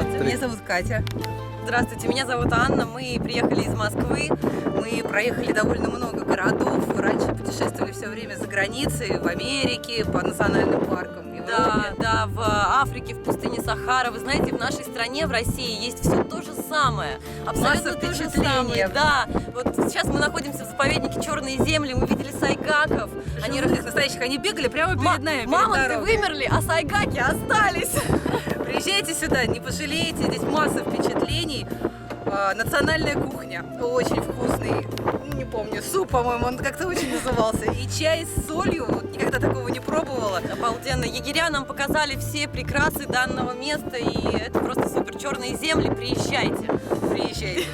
Здравствуйте, меня зовут Катя. Здравствуйте, меня зовут Анна. Мы приехали из Москвы. Мы проехали довольно много городов. Раньше путешествовали все время за границей, в Америке, по национальным паркам. Да, в Африке, в пустыне Сахара. Вы знаете, в нашей стране, в России, есть все то же самое. Абсолютно то же самое. Да, вот сейчас мы находимся в заповеднике Черные земли. Мы видели сайгаков. Они настоящих, они бегали прямо перед нами. Мамонты вымерли, а сайгаки остались. Приезжайте сюда, не пожалеете, здесь масса впечатлений. Национальная кухня, очень вкусный, не помню, суп, по-моему, он как-то очень назывался. И чай с солью, вот, никогда такого не пробовала. Обалденно. Егеря нам показали все прекрасы данного места, и это просто супер. Черные земли, приезжайте. Приезжайте.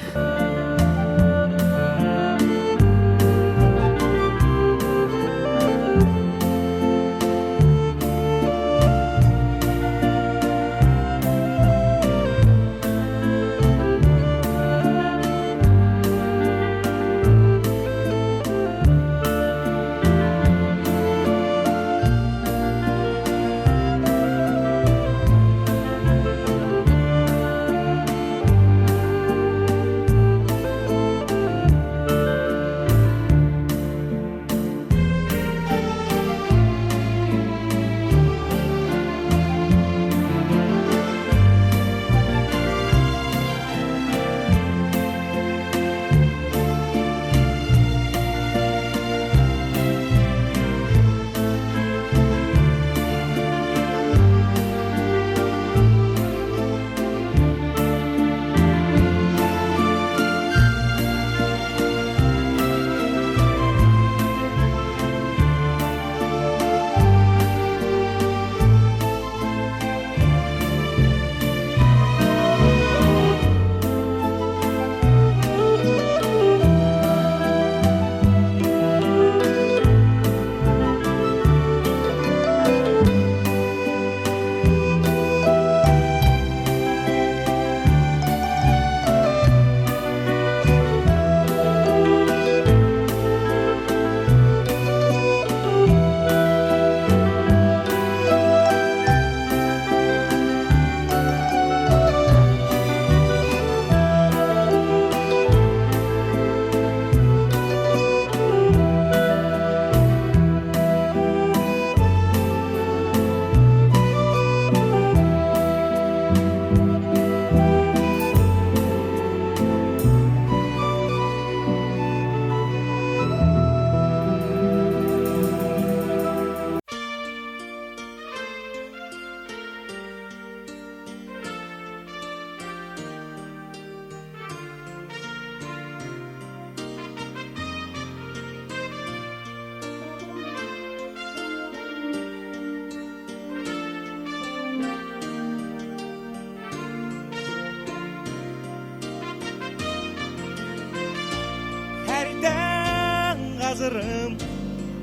Hazırım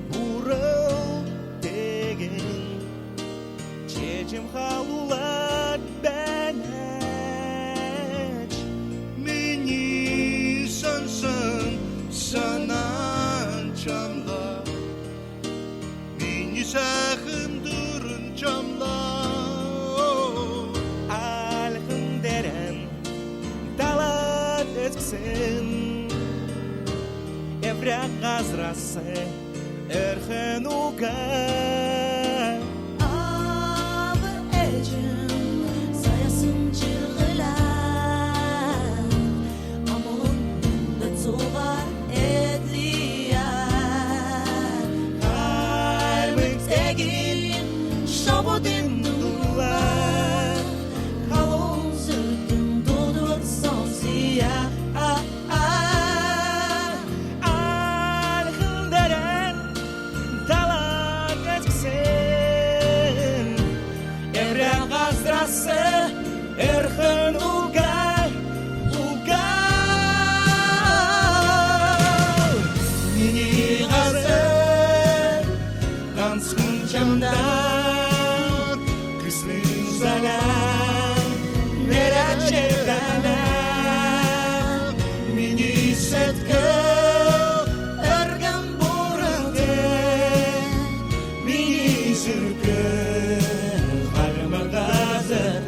uğrul degen Çeçim halular beneç Mini sönsün sanan çamla Mini sakın durun çamla Alhın deren talat etsin Evrak gazrası erhenuga Ağır ecim sayasın çırgılar Amolun da tuğar edliyer Kalbim tegin şabudin duvar Kalon sürtün dodur son siyah Erhen ugay, ugay Mini gazet Gansın camdan Kısmın zalan Neren çevreler Mini setkı Ergen burada Mini zırgı Kalma gazet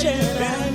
çevren